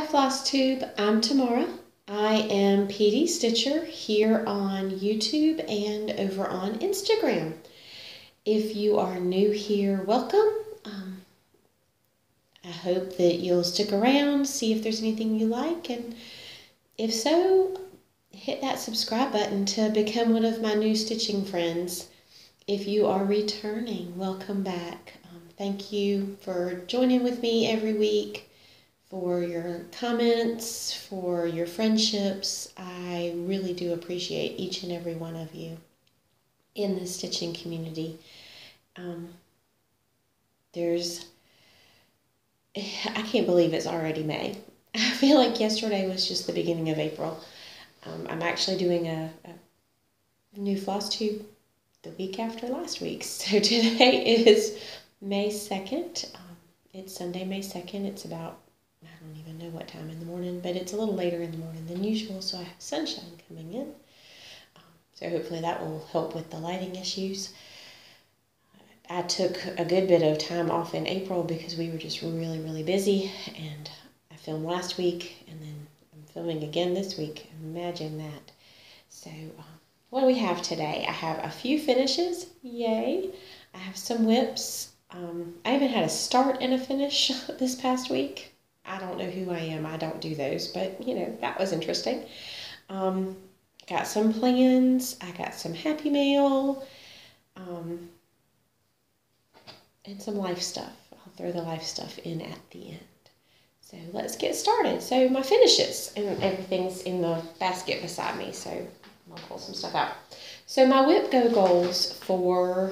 Hi Flosstube, I'm Tamara. I am PD Stitcher here on YouTube and over on Instagram. If you are new here, welcome. I hope that you'll stick around, see if there's anything you like, and if so, hit that subscribe button to become one of my new stitching friends. If you are returning, welcome back. Thank you for joining with me every week, for your comments, for your friendships. I really do appreciate each and every one of you in the stitching community. I can't believe it's already May. I feel like yesterday was just the beginning of April. I'm actually doing a new Flosstube the week after last week. So today is May 2nd. It's Sunday, May 2nd. It's about, I don't even know what time in the morning, but it's a little later in the morning than usual, so I have sunshine coming in. So hopefully that will help with the lighting issues. I took a good bit of time off in April because we were just really busy, and I filmed last week, and then I'm filming again this week. Imagine that. So what do we have today? I have a few finishes, yay. I have some whips. I even had a start and a finish this past week. I don't know who I am. I don't do those, but you know, that was interesting. Got some plans. I got some Happy Mail. And some life stuff. I'll throw the life stuff in at the end. So let's get started. So my finishes, and everything's in the basket beside me, so I'll pull some stuff out. So my Whip Go goals for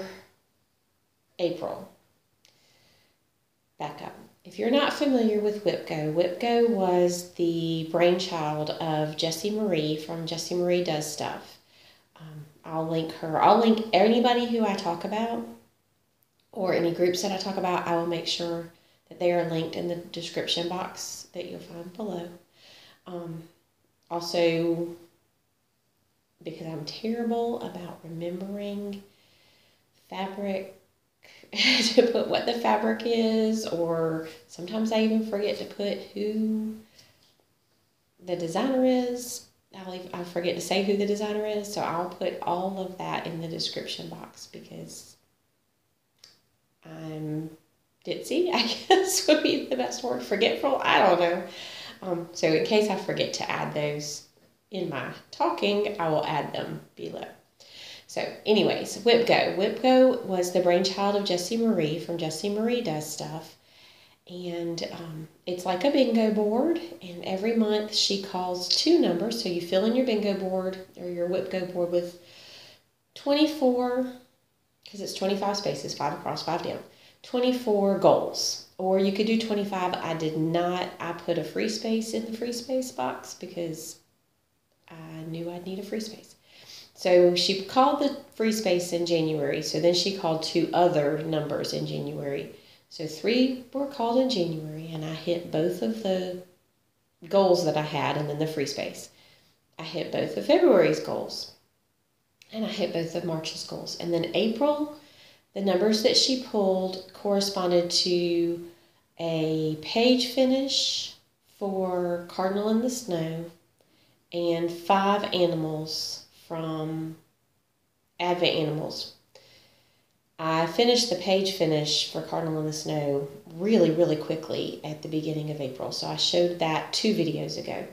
April. Back up. If you're not familiar with Whip Go was the brainchild of Jessie Marie from Jessie Marie Does Stuff. I'll link her. I'll link anybody who I talk about, or any groups that I talk about. I will make sure that they are linked in the description box that you'll find below. Also, because I'm terrible about remembering fabric, to put what the fabric is, or sometimes I even forget to put who the designer is. I forget to say who the designer is, so I'll put all of that in the description box because I'm ditzy, I guess would be the best word. Forgetful? I don't know. So in case I forget to add those in my talking, I will add them below. So anyways, Whip Go. Whip Go was the brainchild of Jessie Marie from Jessie Marie Does Stuff. And it's like a bingo board. And every month she calls two numbers. So you fill in your bingo board or your Whip Go board with 24, because it's 25 spaces, 5 across, 5 down, 24 goals. Or you could do 25. I did not. I put a free space in the free space box because I knew I'd need a free space. So she called the free space in January. So then she called 2 other numbers in January. So 3 were called in January, and I hit both of the goals that I had, and then the free space. I hit both of February's goals, and I hit both of March's goals. And then April, the numbers that she pulled corresponded to a page finish for Cardinal in the Snow and 5 animals from Advent Animals. I finished the page finish for Cardinal in the Snow really quickly at the beginning of April. So I showed that 2 videos ago.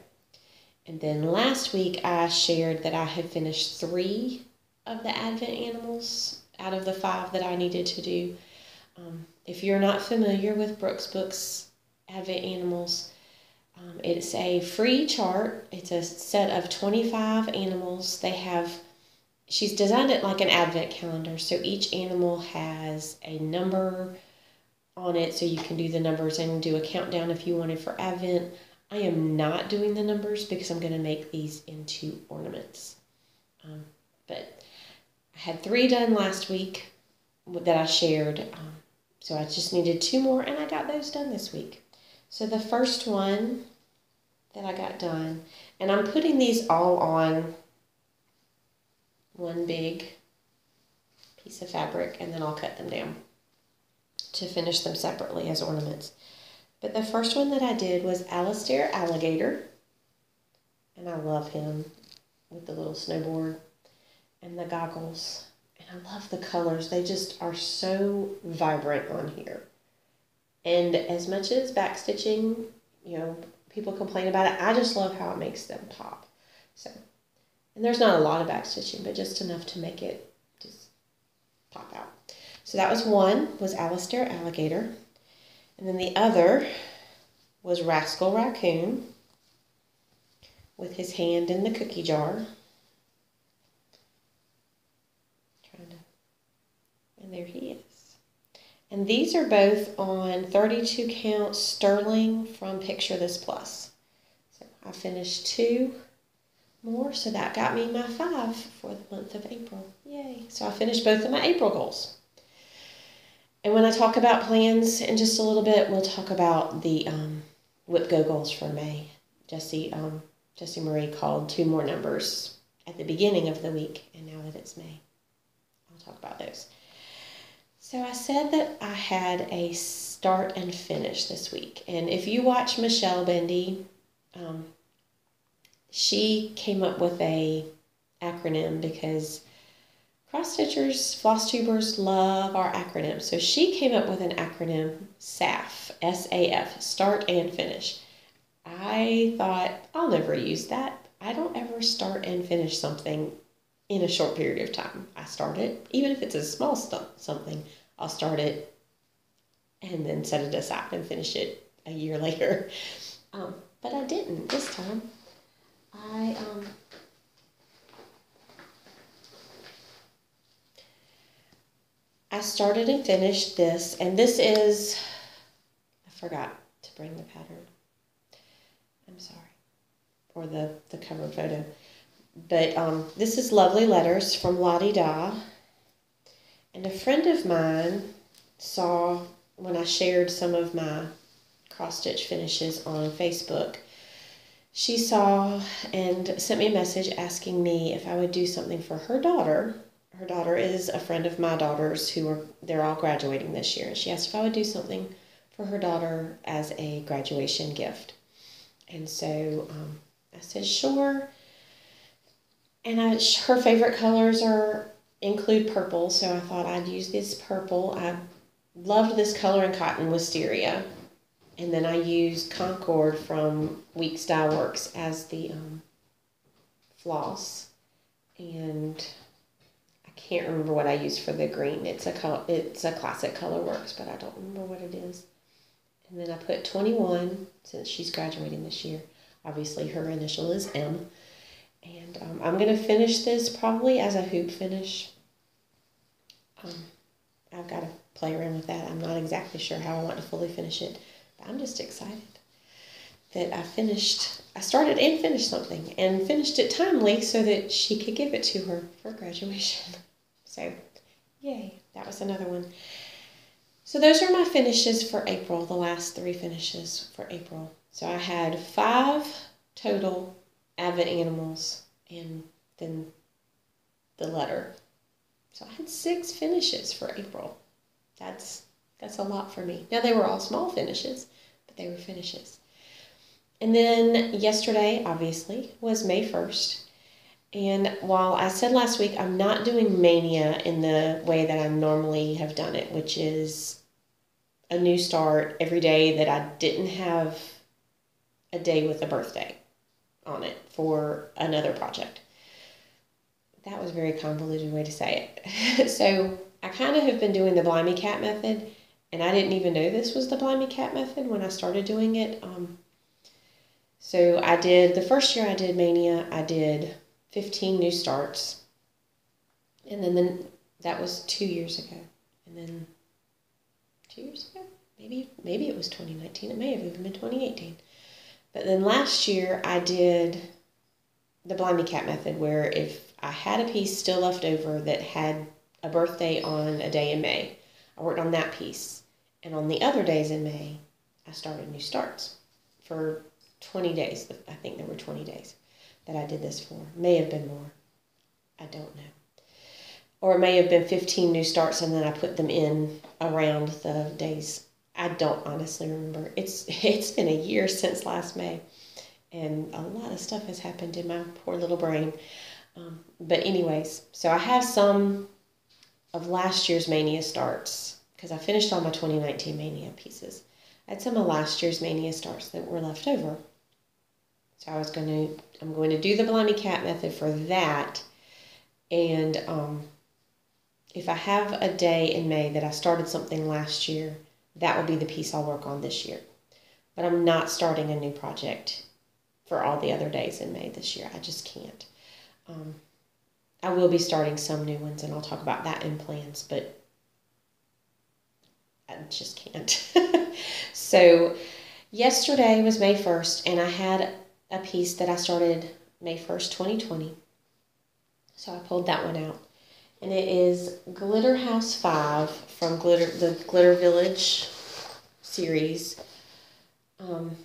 And then last week I shared that I had finished 3 of the Advent Animals out of the 5 that I needed to do. If you're not familiar with Brooks Books Advent Animals, it's a free chart. It's a set of 25 animals. She's designed it like an advent calendar, so each animal has a number on it, so you can do the numbers and do a countdown if you wanted for Advent. I am not doing the numbers because I'm going to make these into ornaments. But I had 3 done last week that I shared, so I just needed 2 more, and I got those done this week. So the first one that I got done, and I'm putting these all on one big piece of fabric, and then I'll cut them down to finish them separately as ornaments. But the first one that I did was Alistair Alligator. And I love him with the little snowboard and the goggles. And I love the colors. They just are so vibrant on here. And as much as backstitching, you know, people complain about it, I just love how it makes them pop. So, and there's not a lot of backstitching, but just enough to make it just pop out. So that was one, was Alistair Alligator. And then the other was Rascal Raccoon with his hand in the cookie jar. And there he is. And these are both on 32 count sterling from Picture This Plus. So I finished 2 more, so that got me my 5 for the month of April. Yay. So I finished both of my April goals. And when I talk about plans in just a little bit, we'll talk about the Whip Go goals for May. Jessie Marie called 2 more numbers at the beginning of the week, and now that it's May, I'll talk about those. So I said that I had a start and finish this week. And if you watch Michelle Bendy, she came up with a acronym because cross-stitchers, Flosstubers love our acronyms. So she came up with an acronym, SAF, S-A-F, start and finish. I thought, I'll never use that. I don't ever start and finish something in a short period of time. I start it, even if it's a small something, I'll start it and then set it aside and finish it a year later. But I didn't this time. I started and finished this, and this is, I forgot to bring the pattern. I'm sorry, or the cover photo. But this is Lovely Letters from Lottie Da. And a friend of mine saw when I shared some of my cross-stitch finishes on Facebook, she saw and sent me a message asking me if I would do something for her daughter. Her daughter is a friend of my daughter's they're all graduating this year. And she asked if I would do something for her daughter as a graduation gift. And so I said, sure. And her favorite colors include purple, so I thought I'd use this purple. I loved this Colour Cotton Wisteria. And then I used Concord from Wichelt Works as the floss. And I can't remember what I used for the green. It's a classic Colorworks, but I don't remember what it is. And then I put 21, since she's graduating this year. Obviously, her initial is M. And I'm going to finish this probably as a hoop finish. I've got to play around with that. I'm not exactly sure how I want to fully finish it. But I'm just excited that I started and finished something. And finished it timely so that she could give it to her for graduation. So, yay. That was another one. So those are my finishes for April. The last 3 finishes for April. So I had 5 total Avid Animals, and then the letter. So I had 6 finishes for April. That's a lot for me. Now, they were all small finishes, but they were finishes. And then yesterday, obviously, was May 1st. And while I said last week I'm not doing Mania in the way that I normally have done it, which is a new start every day that I didn't have a day with a birthday on it for another project. That was a very convoluted way to say it. So I kind of have been doing the Blimey Cat method, and I didn't even know this was the Blimey Cat method when I started doing it. So I did, the first year I did Mania, I did 15 new starts. And then that was 2 years ago. And then 2 years ago? Maybe it was 2019. It may have even been 2018. But then last year I did the Blimey Cat method, where if I had a piece still left over that had a birthday on a day in May, I worked on that piece. And on the other days in May, I started new starts for 20 days. I think there were 20 days that I did this for. May have been more. I don't know. Or it may have been 15 new starts, and then I put them in around the days I don't honestly remember. It's been a year since last May, and a lot of stuff has happened in my poor little brain. But anyways, so I have some of last year's Mania starts, because I finished all my 2019 Mania pieces. I had some of last year's Mania starts that were left over. So I'm going to do the Blimey Cat method for that. And if I have a day in May that I started something last year, that will be the piece I'll work on this year. But I'm not starting a new project for all the other days in May this year. I just can't. I will be starting some new ones, and I'll talk about that in plans, but I just can't. So yesterday was May 1st, and I had a piece that I started May 1st, 2020. So I pulled that one out. And it is Glitter House 5 from the Glitter Village series from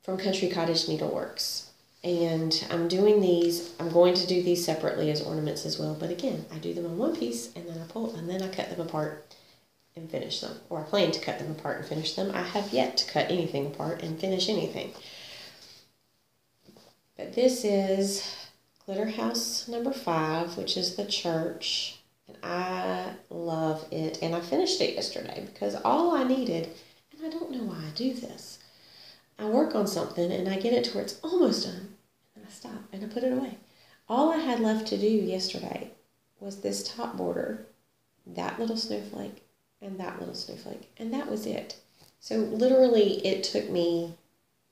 Country Cottage Needleworks. And I'm going to do these separately as ornaments as well. But again, I do them on one piece, and then I cut them apart and finish them. Or I plan to cut them apart and finish them. I have yet to cut anything apart and finish anything. But this is Glitter House number 5, which is the church. And I love it. And I finished it yesterday because all I needed, and I don't know why I do this, I work on something and I get it to where it's almost done, and I stop and I put it away. All I had left to do yesterday was this top border, that little snowflake, and that little snowflake, and that was it. So literally it took me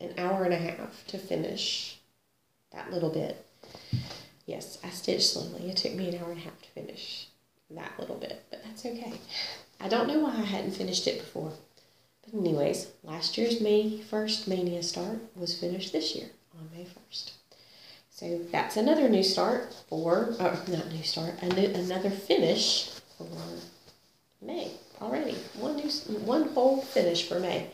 an hour and a half to finish that little bit. Yes, I stitched slowly. It took me an hour and a half to finish that little bit, but that's okay. I don't know why I hadn't finished it before. But anyways, last year's May 1st Mania start was finished this year on May 1st. So that's another new start another finish for May already. One whole finish for May.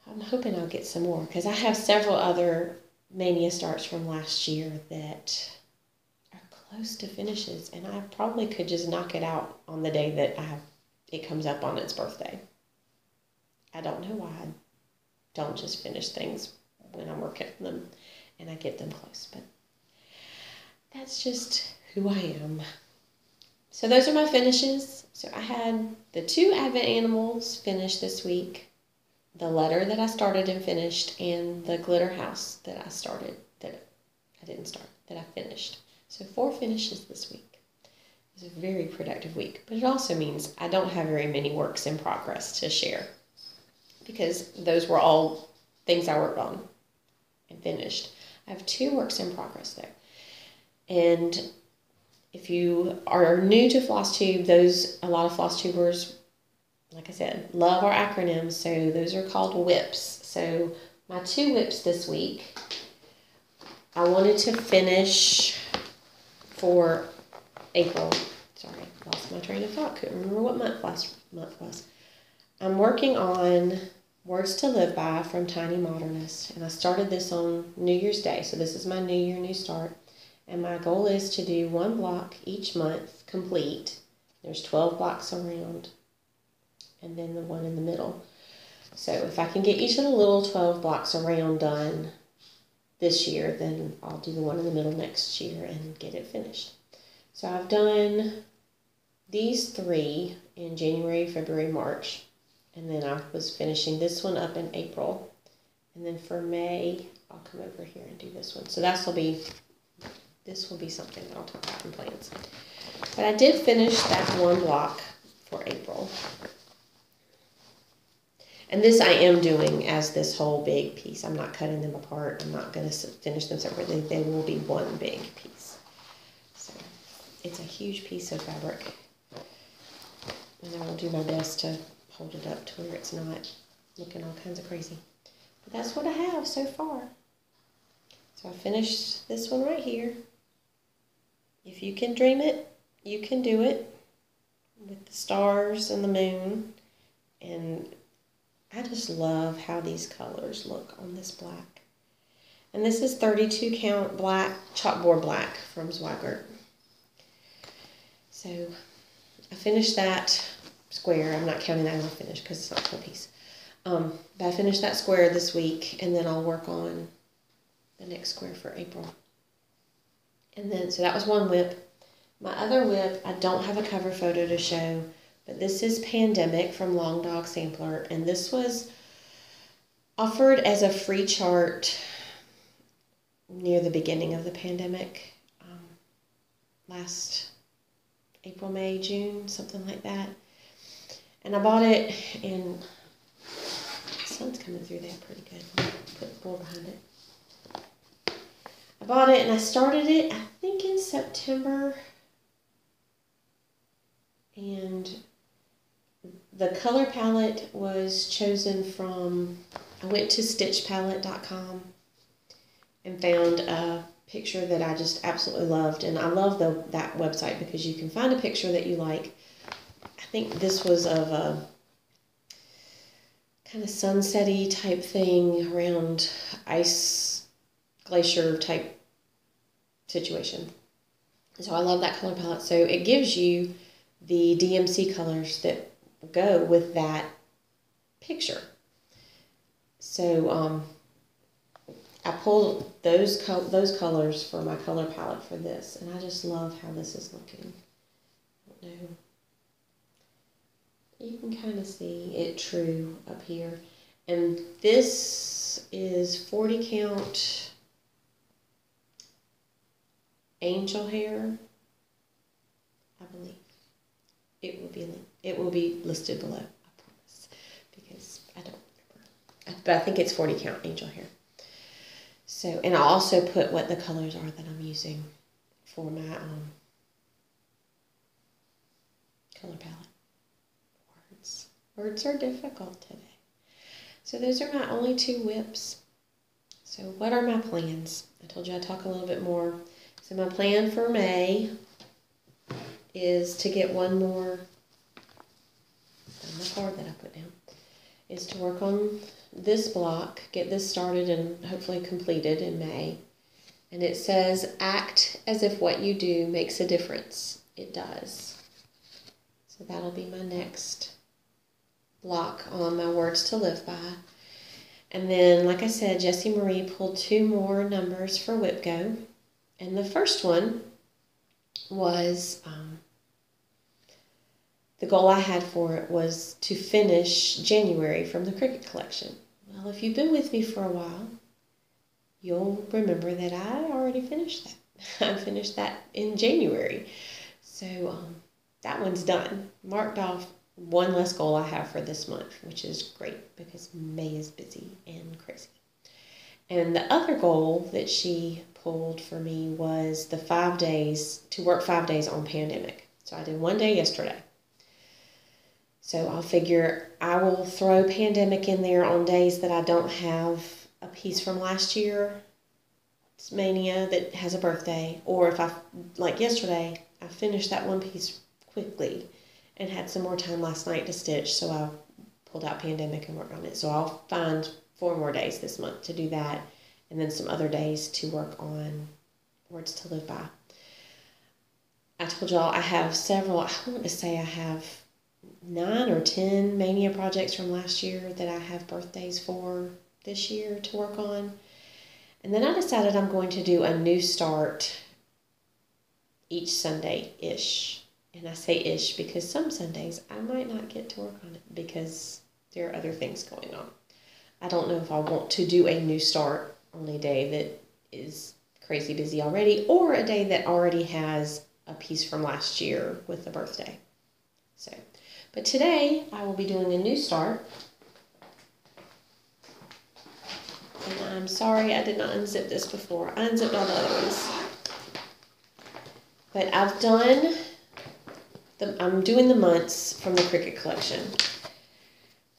I'm hoping I'll get some more because I have several other Mania starts from last year that are close to finishes, and I probably could just knock it out on the day that it comes up on its birthday. I don't know why I don't just finish things when I'm working on them and I get them close, but that's just who I am. So those are my finishes. So I had the 2 Advent animals finished this week, the letter that I started and finished, and the glitter house that I started, that I finished. So 4 finishes this week. It was a very productive week, but it also means I don't have very many works in progress to share, because those were all things I worked on and finished. I have 2 works in progress though. And if you are new to Flosstube, a lot of Flosstubers, like I said, love our acronyms, so those are called WIPs. So my 2 WIPs this week, I wanted to finish for April. Sorry, lost my train of thought. Couldn't remember what month last month was. I'm working on Words to Live By from Tiny Modernist, and I started this on New Year's Day, so this is my New Year, New Start, and my goal is to do 1 block each month complete. There's 12 blocks around, and then the one in the middle. So if I can get each of the little 12 blocks around done this year, then I'll do the one in the middle next year and get it finished. So I've done these 3 in January, February, March. And then I was finishing this one up in April. And then for May, I'll come over here and do this one. So this will be something that I'll talk about in plans. But I did finish that 1 block for April. And this I am doing as this whole big piece. I'm not cutting them apart. I'm not going to finish them separately. They will be one big piece. So it's a huge piece of fabric. And I will do my best to hold it up to where it's not looking all kinds of crazy. But that's what I have so far. So I finished this one right here. If you can dream it, you can do it, with the stars and the moon. And I just love how these colors look on this black. And this is 32 count black, chalkboard black from Wichelt. So I finished that square. I'm not counting that as a finish because it's not a full piece. But I finished that square this week, and then I'll work on the next square for April. And then, so that was one WIP. My other WIP, I don't have a cover photo to show, but this is Pandemic from Long Dog Sampler, and this was offered as a free chart near the beginning of the pandemic, last April, May, June, something like that. And I bought it, and the sun's coming through there pretty good. Put the board behind it. I bought it, and I started it, I think, in September. And the color palette was chosen from, I went to stitchpalette.com and found a picture that I just absolutely loved. And I love that website because you can find a picture that you like. I think this was of a kind of sunset-y type thing around ice glacier type situation. So I love that color palette. So it gives you the DMC colors that go with that picture. So I pulled those colors for my color palette for this, and I just love how this is looking. I don't know. You can kind of see it true up here. And this is 40 count angel hair, I believe. It will be listed below, I promise, because I don't remember. But I think it's 40 count angel hair. So, and I also put what the colors are that I'm using for my color palette. Words are difficult today. So those are my only two WIPs. So what are my plans? I told you I'd talk a little bit more. So my plan for May is to get one more, on the card that I put down, is to work on this block, get this started and hopefully completed in May. And it says, act as if what you do makes a difference. It does. So that'll be my next block on my words to live by. And then, like I said, Jessie Marie pulled 2 more numbers for WIPGO. And the first one was, the goal I had for it was to finish January from the Cricut collection. Well, if you've been with me for a while, you'll remember that I already finished that. I finished that in January. So that one's done. Marked off one less goal I have for this month, which is great because May is busy and crazy. And the other goal that she pulled for me was the 5 days, to work 5 days on Pandemic. So I did 1 day yesterday. So I'll figure I will throw Pandemic in there on days that I don't have a piece from last year, it's Mania, that has a birthday. Or if like yesterday, I finished that one piece quickly and had some more time last night to stitch, so I pulled out Pandemic and worked on it. So I'll find 4 more days this month to do that, and then some other days to work on Words to Live By. I told y'all I have several, I want to say I have 9 or 10 Mania projects from last year that I have birthdays for this year to work on. And then I decided I'm going to do a new start each Sunday-ish. And I say ish because some Sundays I might not get to work on it because there are other things going on. I don't know if I want to do a new start on a day that is crazy busy already, or a day that already has a piece from last year with the birthday. So, but today I will be doing a new start. And I'm sorry I did not unzip this before. I unzipped all the other ones. But I've done, I'm doing the months from the Cricut collection.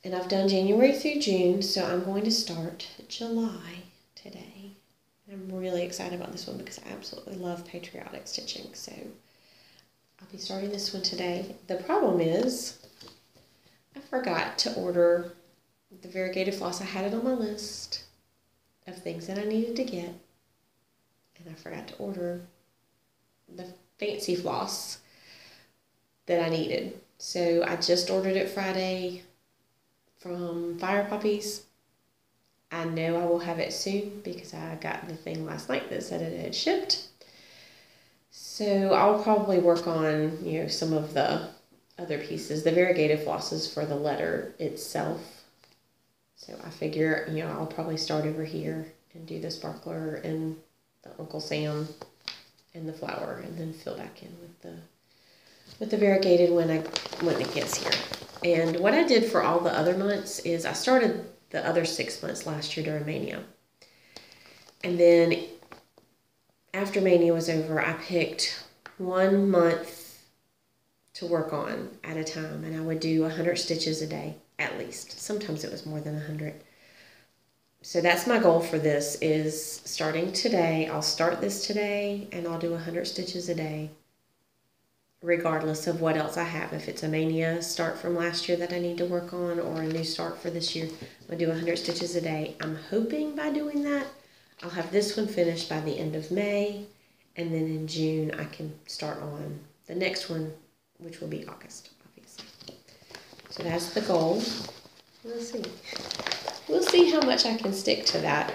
And I've done January through June, so I'm going to start July today. I'm really excited about this one because I absolutely love patriotic stitching. So I'll be starting this one today. The problem is I forgot to order the variegated floss. I had it on my list of things that I needed to get. And I forgot to order the fancy floss that I needed. So I just ordered it Friday from Fire Poppies. I know I will have it soon because I got the thing last night that said it had shipped. So I'll probably work on, some of the other pieces, the variegated flosses for the letter itself. So I figure, I'll probably start over here and do the sparkler and the Uncle Sam and the flower, and then fill back in with the variegated when it gets here. And what I did for all the other months is I started the other 6 months last year during Mania. And then after Mania was over, I picked 1 month to work on at a time, and I would do 100 stitches a day at least. Sometimes it was more than 100. So that's my goal for this, is starting today. I'll start this today and I'll do 100 stitches a day, regardless of what else I have. If it's a Mania start from last year that I need to work on, or a new start for this year, I'm going to do 100 stitches a day. I'm hoping by doing that, I'll have this one finished by the end of May, and then in June I can start on the next one, which will be August, obviously. So that's the goal. We'll see. We'll see how much I can stick to that.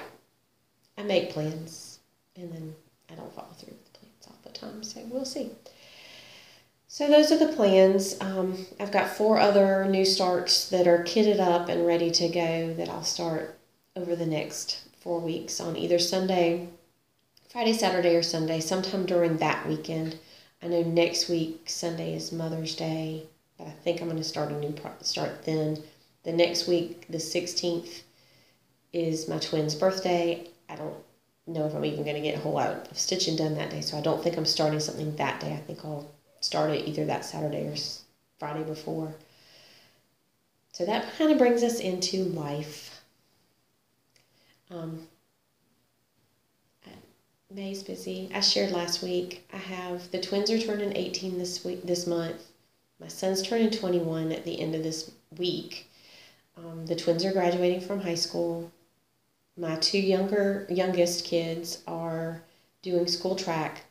I make plans, and then I don't follow through with the plans all the time, so we'll see. So those are the plans. I've got 4 other new starts that are kitted up and ready to go that I'll start over the next 4 weeks on either Sunday, Friday, Saturday, or Sunday, sometime during that weekend. I know next week, Sunday is Mother's Day, but I think I'm going to start a new start then. The next week, the 16th, is my twins' birthday. I don't know if I'm even going to get a whole lot of stitching done that day, so I don't think I'm starting something that day. I think I'll start it either that Saturday or Friday before. So that kind of brings us into life. May's busy. I shared last week, the twins are turning 18 this month. My son's turning 21 at the end of this week. The twins are graduating from high school. My 2 youngest kids are doing school track.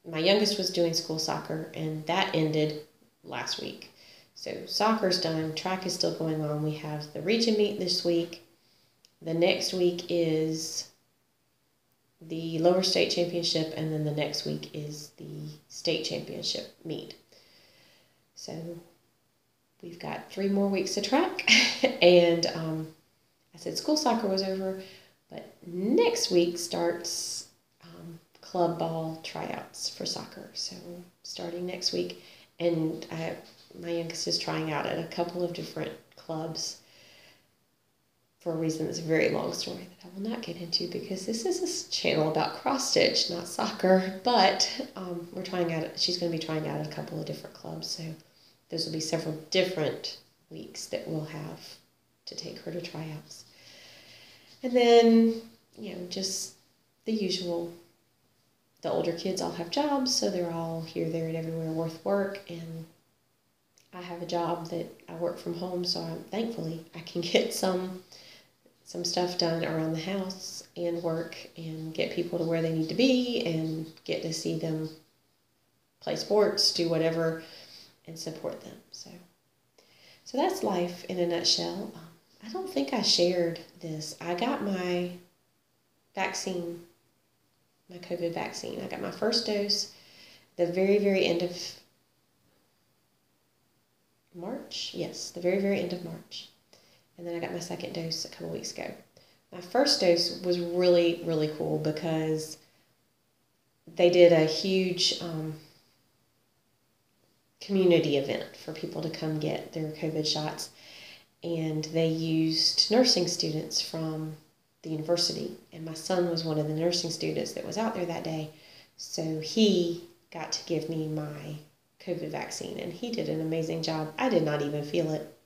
My youngest was doing school soccer, and that ended last week. So soccer's done. Track is still going on. We have the region meet this week. The next week is the lower state championship, and then the next week is the state championship meet. So we've got 3 more weeks of track, and I said school soccer was over, but next week starts club ball tryouts for soccer. So starting next week, and my youngest is trying out at a couple of different clubs for a reason that's a very long story that I will not get into, because this is a channel about cross stitch, not soccer. But we're trying out. She's going to be trying out at a couple of different clubs, so those will be several different weeks that we'll have to take her to tryouts. And then, just the usual. The older kids all have jobs, so they're all here, there, and everywhere with work. And I have a job that I work from home, so thankfully I can get some stuff done around the house and work and get people to where they need to be and get to see them play sports, do whatever, and support them. So that's life in a nutshell. I don't think I shared this. I got my vaccine, my COVID vaccine. I got my first dose the very, very end of March. Yes, the very, very end of March. And then I got my second dose a couple weeks ago. My first dose was really, really cool because they did a huge community event for people to come get their COVID shots. And they used nursing students from the university, and my son was one of the nursing students that was out there that day, so he got to give me my COVID vaccine, and he did an amazing job. I did not even feel it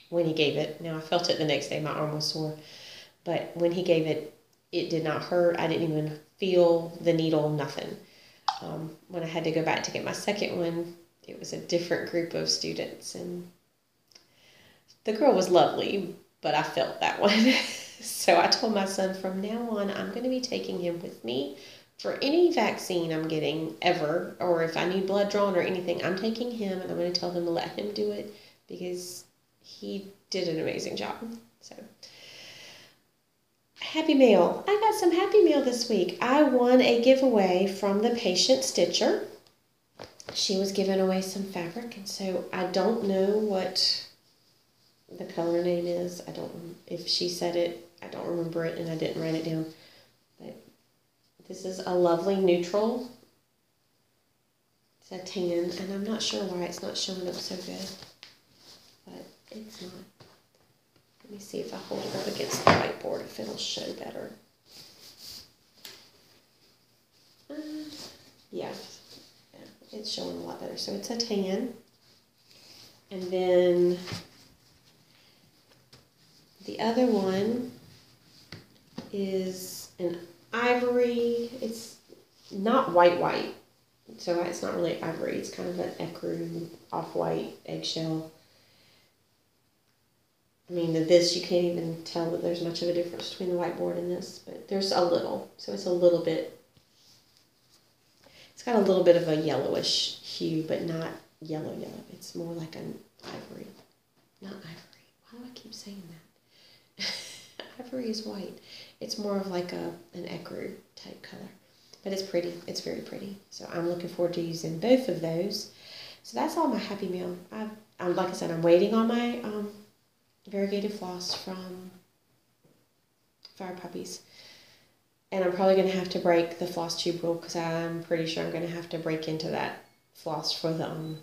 when he gave it. Now, I felt it the next day. My arm was sore, but when he gave it, it did not hurt. I didn't even feel the needle, nothing. When I had to go back to get my second one, it was a different group of students, and the girl was lovely, but I felt that one. So I told my son, from now on, I'm going to be taking him with me for any vaccine I'm getting ever, or if I need blood drawn or anything, I'm taking him, and I'm going to tell them to let him do it because he did an amazing job. So, happy mail. I got some happy mail this week. I won a giveaway from the Patient Stitcher. She was giving away some fabric, and so I don't know what the color name is. I don't, if she said it, I don't remember it, and I didn't write it down. But this is a lovely neutral. It's a tan, and I'm not sure why it's not showing up so good, but it's not. Let me see if I hold it up against the whiteboard, if it'll show better. Yeah, it's showing a lot better. So it's a tan. And then the other one is an ivory. It's not white, so it's not really ivory. It's kind of an ecru, off-white, eggshell. I mean, this, you can't even tell that there's much of a difference between the whiteboard and this, but there's a little. So it's a little bit, it's got a little bit of a yellowish hue, but not yellow. It's more like an ivory. Not ivory. Why do I keep saying that? Ivory is white. It's more of like an ecru type color. But it's pretty. It's very pretty. So I'm looking forward to using both of those. So that's all my happy mail. Like I said, I'm waiting on my variegated floss from Fire Puppies. And I'm probably going to have to break the Flosstube rule because I'm pretty sure I'm going to have to break into that floss for the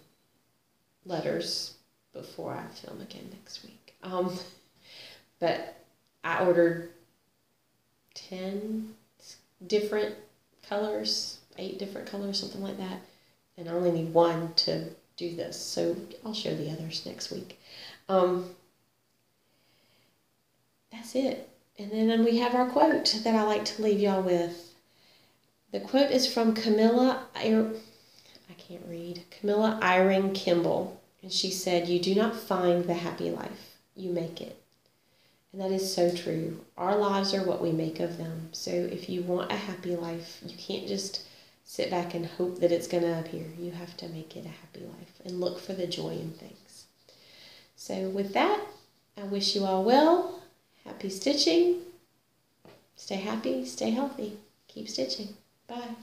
letters before I film again next week. But I ordered 10 different colors, 8 different colors, something like that. And I only need one to do this. So I'll show the others next week. That's it. And then we have our quote that I like to leave y'all with. The quote is from Camilla Eyring Kimball. And she said, "You do not find the happy life, you make it." And that is so true. Our lives are what we make of them. So if you want a happy life, you can't just sit back and hope that it's going to appear. You have to make it a happy life and look for the joy in things. So with that, I wish you all well. Happy stitching. Stay happy, stay healthy. Keep stitching. Bye.